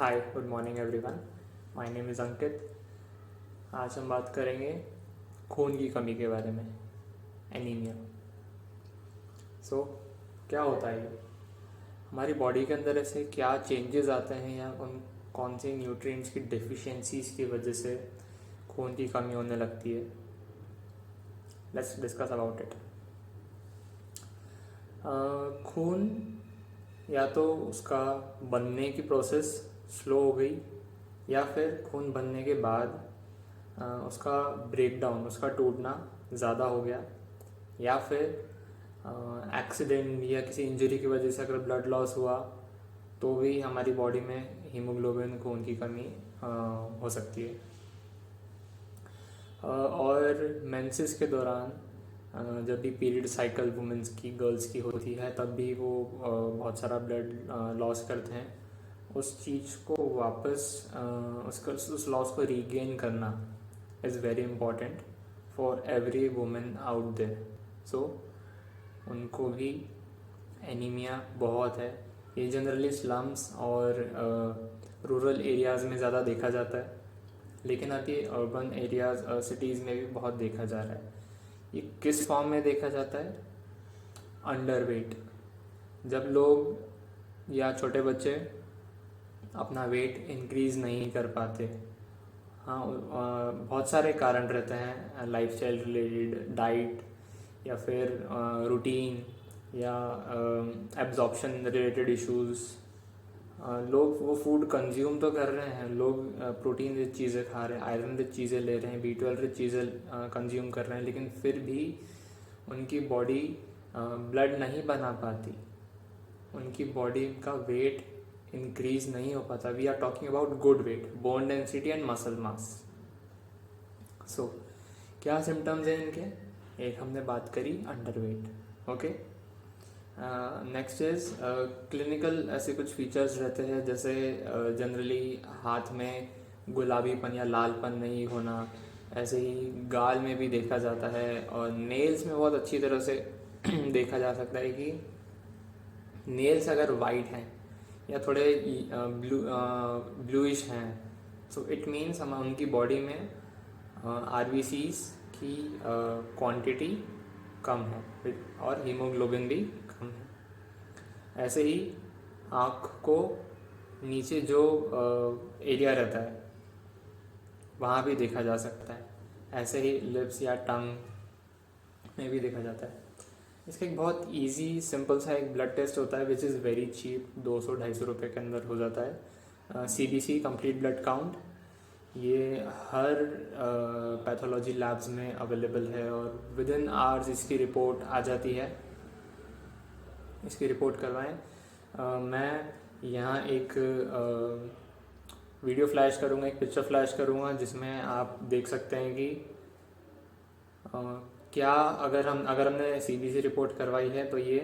Hi, good morning everyone. My name is Ankit. आज हम बात करेंगे खून की कमी के बारे में, एनीमिया। क्या होता है ये? हमारी बॉडी के अंदर ऐसे क्या चेंजेस आते हैं या उन कौन से न्यूट्रिएंट्स की डेफिशिएंसीज की वजह से खून की कमी होने लगती है? Let's discuss about it. खून या तो उसका बनने की प्रोसेस स्लो हो गई, या फिर खून बनने के बाद उसका ब्रेकडाउन, उसका टूटना ज़्यादा हो गया, या फिर एक्सीडेंट या किसी इंजरी की वजह से अगर ब्लड लॉस हुआ तो भी हमारी बॉडी में हीमोग्लोबिन, खून की कमी हो सकती है। और मेंसेस के दौरान जब भी पीरियड साइकिल वुमेंस की, गर्ल्स की होती है, तब भी वो बहुत सारा ब्लड लॉस करते हैं। उस चीज़ को वापस उस लॉस को रीगेन करना is very important for every women out there. So उनको भी एनीमिया बहुत है। ये जनरली स्लम्स और रूरल एरियाज़ में ज़्यादा देखा जाता है, लेकिन अभी अर्बन एरियाज़, सिटीज़ में भी बहुत देखा जा रहा है। ये किस फॉर्म में देखा जाता है? अंडरवेट। जब लोग या छोटे बच्चे अपना वेट इंक्रीज़ नहीं कर पाते। हाँ, बहुत सारे कारण रहते हैं, लाइफस्टाइल रिलेटेड, डाइट, या फिर रूटीन, या एब्जॉर्प्शन रिलेटेड इश्यूज़। लोग वो फूड कंज्यूम तो कर रहे हैं, लोग प्रोटीन रिच चीज़ें खा रहे हैं, आयरन रिच चीज़ें ले रहे हैं, B12 रिच चीज़ें कंज्यूम कर रहे हैं, लेकिन फिर भी उनकी बॉडी ब्लड नहीं बना पाती, उनकी बॉडी का वेट इंक्रीज नहीं हो पाता। We are talking about good weight, bone density and muscle mass. So क्या सिम्टम्स हैं इनके? एक हमने बात करी, underweight. Okay, next is clinical. ऐसे कुछ फीचर्स रहते हैं, जैसे जनरली हाथ में गुलाबीपन या लालपन नहीं होना। ऐसे ही गाल में भी देखा जाता है, और नेल्स में बहुत अच्छी तरह से देखा जा सकता है कि नेल्स अगर वाइट हैं या थोड़े ब्लूइश हैं, सो इट मीन्स हम उनकी बॉडी में RBCs की क्वांटिटी कम है और हीमोग्लोबिन भी कम है। ऐसे ही आँख को नीचे जो एरिया रहता है वहाँ भी देखा जा सकता है। ऐसे ही लिप्स या टंग में भी देखा जाता है। इसका एक बहुत इजी सिंपल सा एक ब्लड टेस्ट होता है, विच इज़ वेरी चीप, 200-250 रुपये के अंदर हो जाता है। CBC, complete blood count. ये हर पैथोलॉजी लैब्स में अवेलेबल है, और विद इन आवर्स इसकी रिपोर्ट आ जाती है। इसकी रिपोर्ट करवाएं। मैं यहाँ एक वीडियो फ्लैश करूँगा, एक पिक्चर फ्लैश करूँगा, जिसमें आप देख सकते हैं कि क्या अगर हमने CBC रिपोर्ट करवाई है तो ये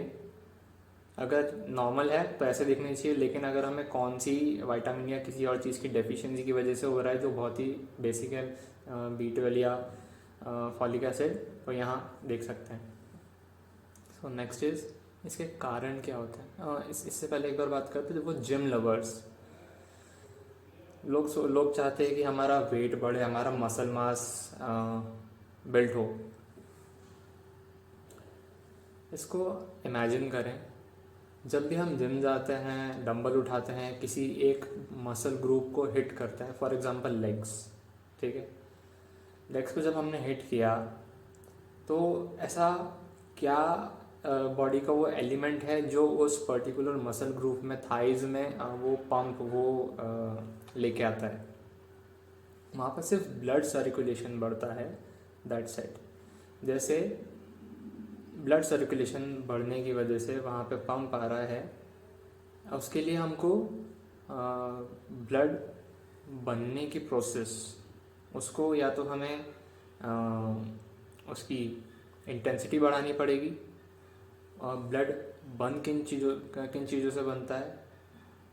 अगर नॉर्मल है तो ऐसे दिखनी चाहिए, लेकिन अगर हमें कौन सी विटामिन या किसी और चीज़ की डेफिशिएंसी की वजह से हो रहा है जो बहुत ही बेसिक है, B12 या फॉलिक एसिड, तो यहाँ देख सकते हैं। सो नेक्स्ट इज इसके कारण क्या होते हैं। इससे पहले एक बार बात करते हैं, वो जिम लवर्स लोग चाहते हैं कि हमारा वेट बढ़े, हमारा मसल मास बिल्ड हो। इसको इमेजिन करें, जब भी हम जिम जाते हैं, डंबल उठाते हैं, किसी एक मसल ग्रुप को हिट करते हैं, फॉर एग्जांपल लेग्स, ठीक है। लेग्स को जब हमने हिट किया तो ऐसा क्या बॉडी का वो एलिमेंट है जो उस पर्टिकुलर मसल ग्रुप में, थाइज में वो पंप लेके आता है? वहाँ पर सिर्फ ब्लड सर्कुलेशन बढ़ता है, दैट्स इट। जैसे ब्लड सर्कुलेशन बढ़ने की वजह से वहाँ पे पंप आ रहा है, उसके लिए हमको ब्लड बनने की प्रोसेस, उसको या तो हमें उसकी इंटेंसिटी बढ़ानी पड़ेगी, और ब्लड किन चीज़ों से बनता है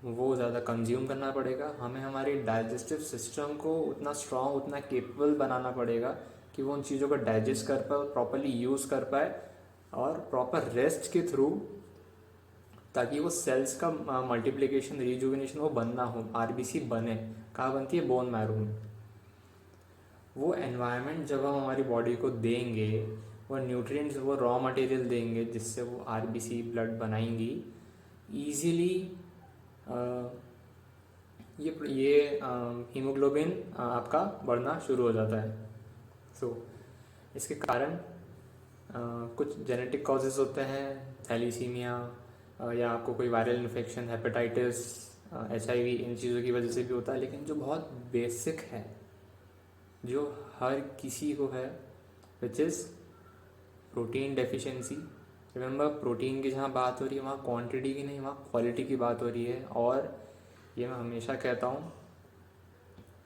वो ज़्यादा कंज्यूम करना पड़ेगा। हमें हमारे डाइजेस्टिव सिस्टम को उतना स्ट्रॉन्ग, उतना केपेबल बनाना पड़ेगा कि वो उन चीज़ों को डाइजेस्ट कर पाए, प्रॉपरली यूज़ कर पाए, और प्रॉपर रेस्ट के थ्रू ताकि वो सेल्स का मल्टीप्लिकेशन रिजुविनेशन वो बनना हो, आरबीसी बने। कहाँ बनती है? बोन मैरो में। वो एनवायरनमेंट जब हम हमारी बॉडी को देंगे, वो न्यूट्रिएंट्स, वो रॉ मटेरियल देंगे जिससे वो आरबीसी ब्लड बनाएंगी ईजीली। ये हीमोग्लोबिन आपका बढ़ना शुरू हो जाता है। इसके कारण कुछ जेनेटिक कॉजेज़ होते हैं, थैलीसीमिया या आपको कोई वायरल इन्फेक्शन, हेपेटाइटिस, HIV, इन चीज़ों की वजह से भी होता है। लेकिन जो बहुत बेसिक है, जो हर किसी को है, which is protein deficiency. Remember, protein की जहाँ बात हो रही है वहाँ क्वांटिटी की नहीं, वहाँ क्वालिटी की बात हो रही है। और ये मैं हमेशा कहता हूँ,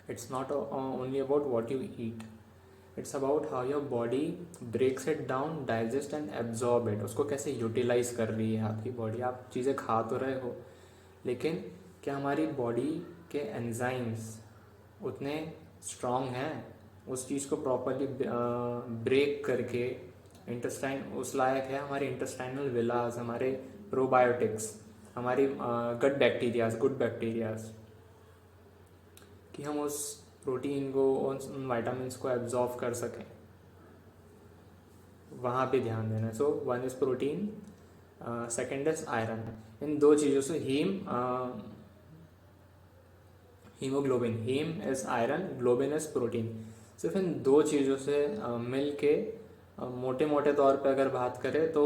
it's not only about what you eat, it's about how your body breaks it down, digest and absorb it. उसको कैसे यूटिलाइज कर रही है आपकी बॉडी। आप चीज़ें खा तो रहे हो, लेकिन क्या हमारी बॉडी के एंजाइम्स उतने स्ट्रॉन्ग हैं उस चीज़ को प्रॉपरली ब्रेक करके इंटेस्टाइन उस लायक है? हमारे इंटेस्टाइनल विलास, हमारे प्रोबायोटिक्स, हमारी गट बैक्टीरियाज, गुड बैक्टीरियाज, कि हम उस प्रोटीन को, उन वाइटामिन को एब्जॉर्व कर सकें, वहाँ पे ध्यान देना है। So one is protein, second is iron. इन दो चीज़ों से haemoglobin, haem is iron, globin is protein. सिर्फ इन दो चीज़ों से मिल के मोटे मोटे तौर पे अगर बात करें तो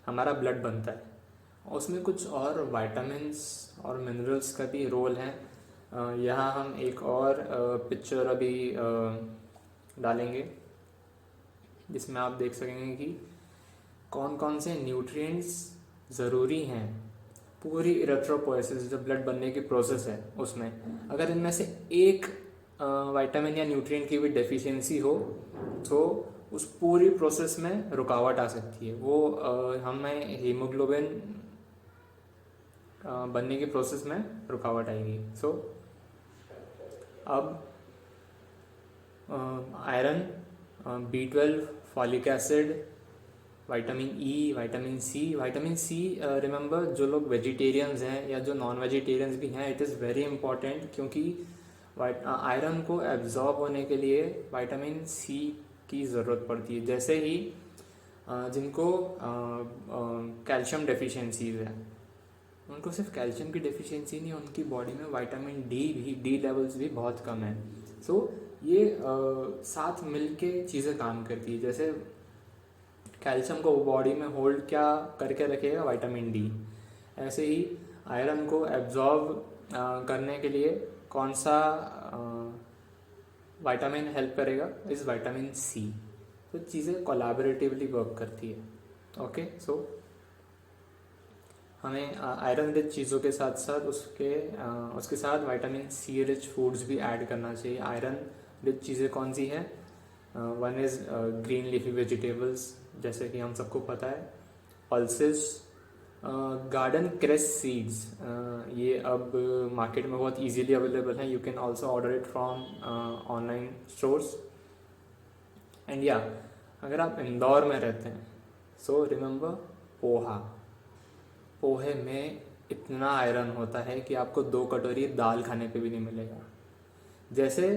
हमारा ब्लड बनता है। उसमें कुछ और वाइटामिन्स और मिनरल्स का भी रोल है। यहाँ हम एक और पिक्चर अभी डालेंगे जिसमें आप देख सकेंगे कि कौन कौन से न्यूट्रिएंट्स ज़रूरी हैं पूरी इरेथ्रोपोएसिस, जो ब्लड बनने की प्रोसेस है उसमें। अगर इनमें से एक विटामिन या न्यूट्रिएंट की भी डेफिशिएंसी हो तो उस पूरी प्रोसेस में रुकावट आ सकती है। वो हमें हीमोग्लोबिन बनने की प्रोसेस में रुकावट आएगी। सो अब iron, B12, folic acid, vitamin E, vitamin C. Remember, जो लोग वेजिटेरियंस हैं या जो नॉन वेजिटेरियंस भी हैं, इट इज़ वेरी इंपॉर्टेंट, क्योंकि आयरन को एब्जॉर्ब होने के लिए विटामिन सी की ज़रूरत पड़ती है। जैसे ही जिनको कैल्शियम डेफिशिएंसीज है, उनको सिर्फ कैल्शियम की डेफिशिएंसी नहीं, उनकी बॉडी में विटामिन डी लेवल्स भी बहुत कम है। सो ये साथ मिल के चीज़ें काम करती है। जैसे कैल्शियम को बॉडी में होल्ड क्या करके रखेगा? Vitamin D. ऐसे ही आयरन को एब्जॉर्ब करने के लिए कौन सा विटामिन हेल्प करेगा? इस विटामिन सी। तो चीज़ें कोलैबोरेटिवली वर्क करती है। ओके, सो हमें आयरन रिच चीज़ों के साथ साथ उसके साथ विटामिन सी रिच फूड्स भी ऐड करना चाहिए। आयरन रिच चीज़ें कौन सी है? One is green leafy vegetables, जैसे कि हम सबको पता है, पल्सेस, गार्डन क्रेस सीड्स। ये अब मार्केट में बहुत इजीली अवेलेबल हैं। You can also order it from online stores. And या, अगर आप इंदौर में रहते हैं, सो रिमेंबर पोहे में इतना आयरन होता है कि आपको 2 कटोरी दाल खाने पे भी नहीं मिलेगा। जैसे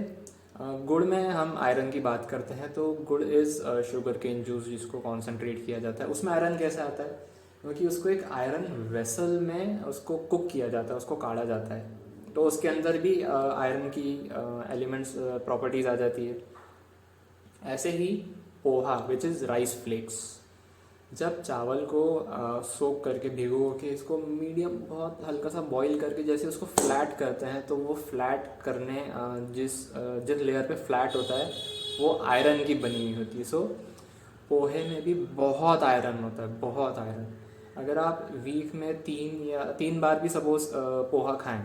गुड़ में हम आयरन की बात करते हैं तो गुड़ इज़ शुगर केन जूस, जिसको कॉन्सेंट्रेट किया जाता है। उसमें आयरन कैसे आता है? क्योंकि उसको एक आयरन वेसल में उसको कुक किया जाता है, उसको काढ़ा जाता है, तो उसके अंदर भी आयरन की एलिमेंट्स, प्रॉपर्टीज़ आ जाती है। ऐसे ही poha, which is rice flakes, जब चावल को सोक करके, भिगो के, इसको मीडियम बहुत हल्का सा बॉईल करके जैसे उसको फ्लैट करते हैं, तो वो फ्लैट करने जिस लेयर पे फ्लैट होता है वो आयरन की बनी हुई होती है। सो पोहे में भी बहुत आयरन होता है, बहुत आयरन। अगर आप वीक में 3 बार भी सपोज पोहा खाएं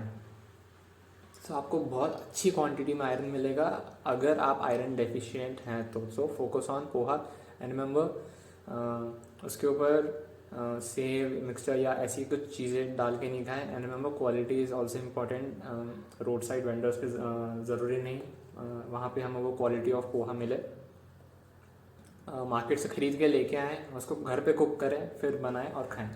तो आपको बहुत अच्छी क्वांटिटी में आयरन मिलेगा अगर आप आयरन डेफिशिएंट हैं तो। So focus on poha and remember, उसके ऊपर सेव मिक्सचर या ऐसी कुछ चीज़ें डाल के नहीं खाएं। And remember, quality is also important. Road side vendors पे ज़रूरी नहीं वहाँ पे हमें वो क्वालिटी ऑफ पोहा मिले। मार्केट से ख़रीद के लेके आएँ, उसको घर पे कुक करें, फिर बनाएं और खाएं।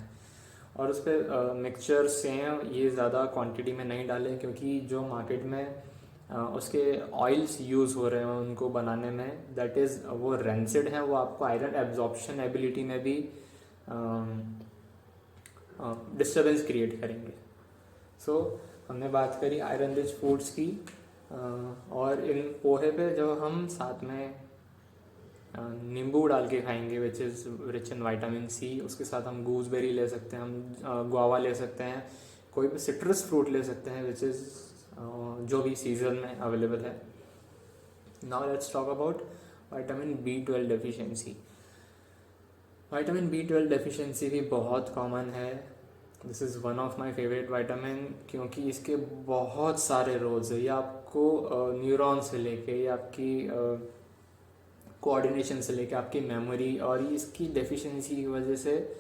और उस पर मिक्सचर से ये ज़्यादा क्वांटिटी में नहीं डालें, क्योंकि जो मार्केट में उसके ऑयल्स यूज़ हो रहे हैं उनको बनाने में, दैट इज़ वो रेंसिड हैं, वो आपको आयरन एब्जॉर्प्शन एबिलिटी में भी डिस्टर्बेंस क्रिएट करेंगे। सो हमने बात करी आयरन रिच फूड्स की, और इन पोहे पे जो हम साथ में नींबू डाल के खाएंगे which is rich in vitamin C, उसके साथ हम गूसबेरी ले सकते हैं, हम गुआवा ले सकते हैं, कोई भी सिट्रस फ्रूट ले सकते हैं विच इज़ जो भी सीजन में अवेलेबल है। Now let's talk about vitamin B12 deficiency. Vitamin B12 deficiency भी बहुत कॉमन है। This is one of my favourite vitamin, क्योंकि इसके बहुत सारे रोल्स है। ये आपको न्यूरॉन से लेके, ये आपकी कोऑर्डिनेशन से लेके आपकी मेमोरी, और इसकी डेफिशिएंसी की वजह से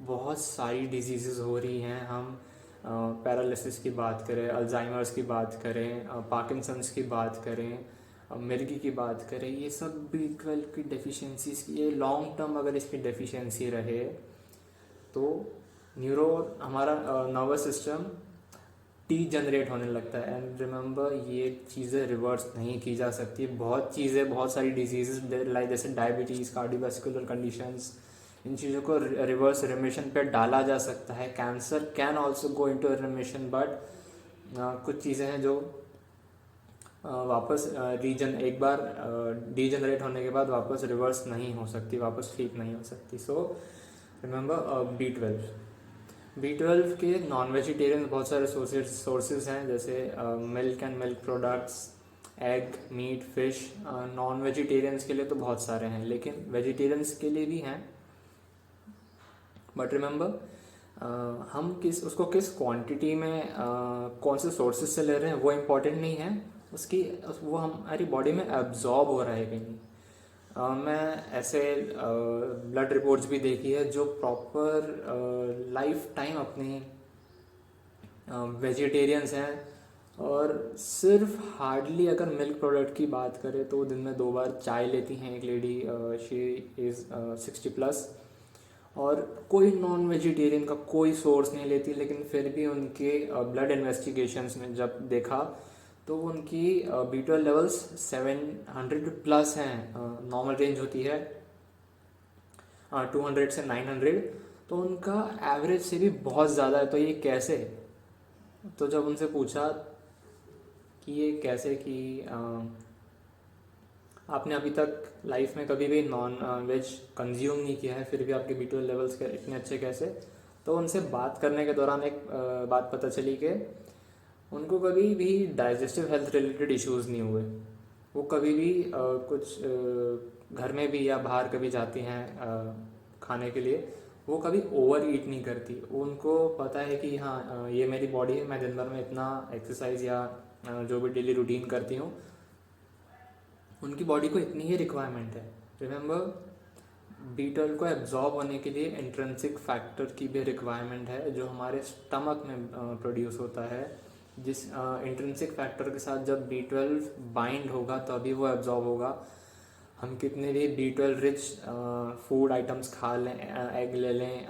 बहुत सारी डिजीज़ हो रही हैं। हम पैरालिसिस की बात करें, अल्जाइमर्स की बात करें, पार्किंसंस की बात करें, मिर्गी की बात करें, ये सब B12 की डेफिशिएंसीज, ये लॉन्ग टर्म अगर इसकी डेफिशिएंसी रहे तो हमारा नर्वस सिस्टम जनरेट होने लगता है। एंड रिमेंबर, ये चीज़ें रिवर्स नहीं की जा सकती। बहुत चीज़ें, बहुत सारी डिजीज़ लाइक जैसे डायबिटीज़, कार्डियोवास्कुलर कंडीशंस, इन चीज़ों को रिवर्स रिमिशन पे डाला जा सकता है। Cancer can also go into remission, but कुछ चीज़ें हैं जो वापस एक बार डीजनरेट होने के बाद वापस रिवर्स नहीं हो सकती, वापस ठीक नहीं हो सकती। सो रिमेंबर B12 के नॉन वेजिटेरियन बहुत सारे सोर्सेज हैं, जैसे milk and milk products, egg, meat, fish. Non vegetarians के लिए तो बहुत सारे हैं, लेकिन वेजिटेरियंस के लिए भी हैं। बट रिमेंबर, हम उसको किस क्वांटिटी में कौन से सोर्सेज से ले रहे हैं वो इम्पोर्टेंट नहीं है, वो हमारी बॉडी में एब्जॉर्ब हो रहा है कि नहीं। मैं ऐसे ब्लड रिपोर्ट्स भी देखी है जो प्रॉपर लाइफ टाइम अपनी वेजिटेरियंस हैं, और सिर्फ हार्डली अगर मिल्क प्रोडक्ट की बात करें तो दिन में 2 बार चाय लेती हैं एक लेडी, शी इज़ 60+, और कोई नॉन वेजिटेरियन का कोई सोर्स नहीं लेती। लेकिन फिर भी उनके ब्लड इन्वेस्टिगेशंस में जब देखा तो उनकी B12 लेवल्स 700+ हैं। नॉर्मल रेंज होती है 200 से 900, तो उनका एवरेज से भी बहुत ज़्यादा है। तो ये कैसे? तो जब उनसे पूछा कि ये कैसे, कि आपने अभी तक लाइफ में कभी भी नॉन वेज कंज्यूम नहीं किया है, फिर भी आपके B12 लेवल्स इतने अच्छे कैसे? तो उनसे बात करने के दौरान एक बात पता चली कि उनको कभी भी डाइजेस्टिव हेल्थ रिलेटेड इश्यूज़ नहीं हुए। वो कभी भी कुछ घर में भी या बाहर कभी जाती हैं खाने के लिए, वो कभी ओवर ईट नहीं करती। उनको पता है कि हाँ, ये मेरी बॉडी है, मैं दिन भर में इतना एक्सरसाइज या जो भी डेली रूटीन करती हूँ, उनकी बॉडी को इतनी ही रिक्वायरमेंट है। रिमेंबर, B12 को एब्जॉर्ब होने के लिए इंट्रिंसिक फैक्टर की भी रिक्वायरमेंट है, जो हमारे स्टमक में प्रोड्यूस होता है। जिस इंट्रिंसिक फैक्टर के साथ जब B12 बाइंड होगा तभी वो एब्जॉर्ब होगा। हम कितने भी B12 रिच फूड आइटम्स खा लें, एग ले लें,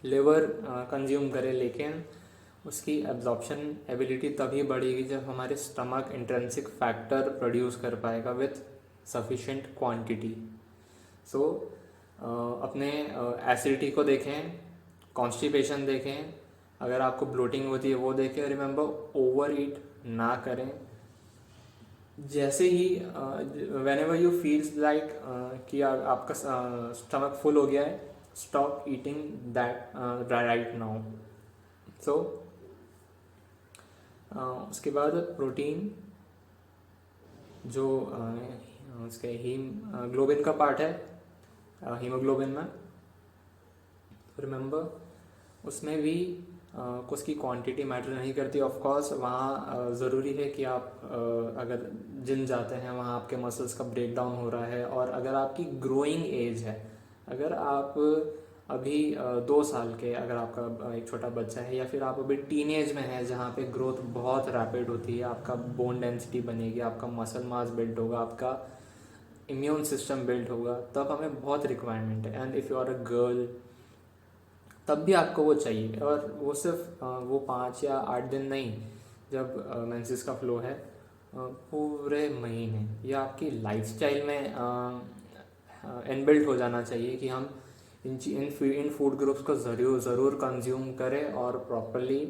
लिवर कंज्यूम करें, लेकिन उसकी एब्जॉर्प्शन एबिलिटी तभी बढ़ेगी जब हमारे स्टमक इंट्रिंसिक फैक्टर प्रोड्यूस कर पाएगा विथ सफिशिएंट क्वांटिटी। सो अपने एसिडिटी को देखें, कॉन्स्टिपेशन देखें, अगर आपको ब्लोटिंग होती है वो देखें। रिमेंबर, ओवर ईट ना करें। जैसे ही व्हेनेवर यू फील्स लाइक कि आपका स्टमक फुल हो गया है, stop eating that right now. So उसके बाद प्रोटीन, जो उसके हीमोग्लोबिन का पार्ट है, हीमोग्लोबिन में, रिमेंबर उसमें भी उसकी क्वांटिटी मैटर नहीं करती। ऑफ कोर्स वहाँ ज़रूरी है कि आप अगर जिम जाते हैं, वहाँ आपके मसल्स का ब्रेक डाउन हो रहा है, और अगर आपकी ग्रोइंग एज है, अगर आप अभी 2 साल के, अगर आपका एक छोटा बच्चा है, या फिर आप अभी टीनेज में है जहाँ पे ग्रोथ बहुत रैपिड होती है, आपका बोन डेंसिटी बनेगी, आपका मसल मास बिल्ड होगा, आपका इम्यून सिस्टम बिल्ड होगा, तब हमें बहुत रिक्वायरमेंट है। And if you are a girl, तब भी आपको वो चाहिए। और वो सिर्फ वो 5 या 8 दिन नहीं, जब मेंसेस का फ्लो है पूरे महीने, या आपकी लाइफस्टाइल में इनबिल्ट हो जाना चाहिए कि हम इन फूड ग्रुप्स को ज़रूर कंज्यूम करें और प्रॉपरली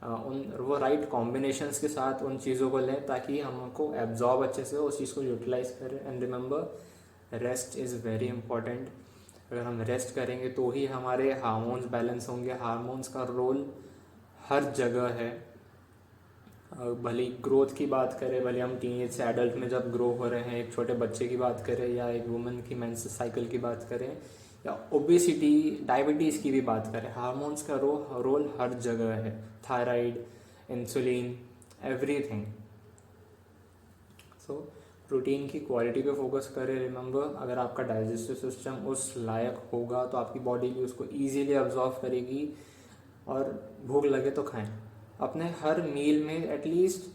उन वो राइट कॉम्बिनेशंस के साथ उन चीज़ों को लें, ताकि हमको एब्जॉर्ब अच्छे से उस चीज़ को यूटिलाइज करें। And remember, rest is very important. अगर हम रेस्ट करेंगे तो ही हमारे हार्मोन्स बैलेंस होंगे। हार्मोन्स का रोल हर जगह है। भले ग्रोथ की बात करें, भले हम टीनेज से एडल्ट में जब ग्रो हो रहे हैं, एक छोटे बच्चे की बात करें, या एक वुमेन की मेंस्ट्रुअल साइकिल की बात करें, या ओबेसिटी डायबिटीज़ की भी बात करें, हार्मोन्स का रोल हर जगह है। Thyroid, insulin, everything. So protein की क्वालिटी पे फोकस करें। रिमेंबर, अगर आपका डाइजेस्टिव सिस्टम उस लायक होगा तो आपकी बॉडी भी उसको ईजीली अब्जॉर्व करेगी। और भूख लगे तो खाएं। अपने हर मील में एटलीस्ट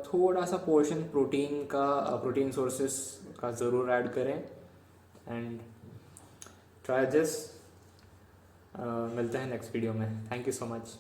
थोड़ा सा पोर्शन प्रोटीन सोर्सेस का ज़रूर ऐड करें। And try this. मिलते हैं नेक्स्ट वीडियो में। Thank you so much.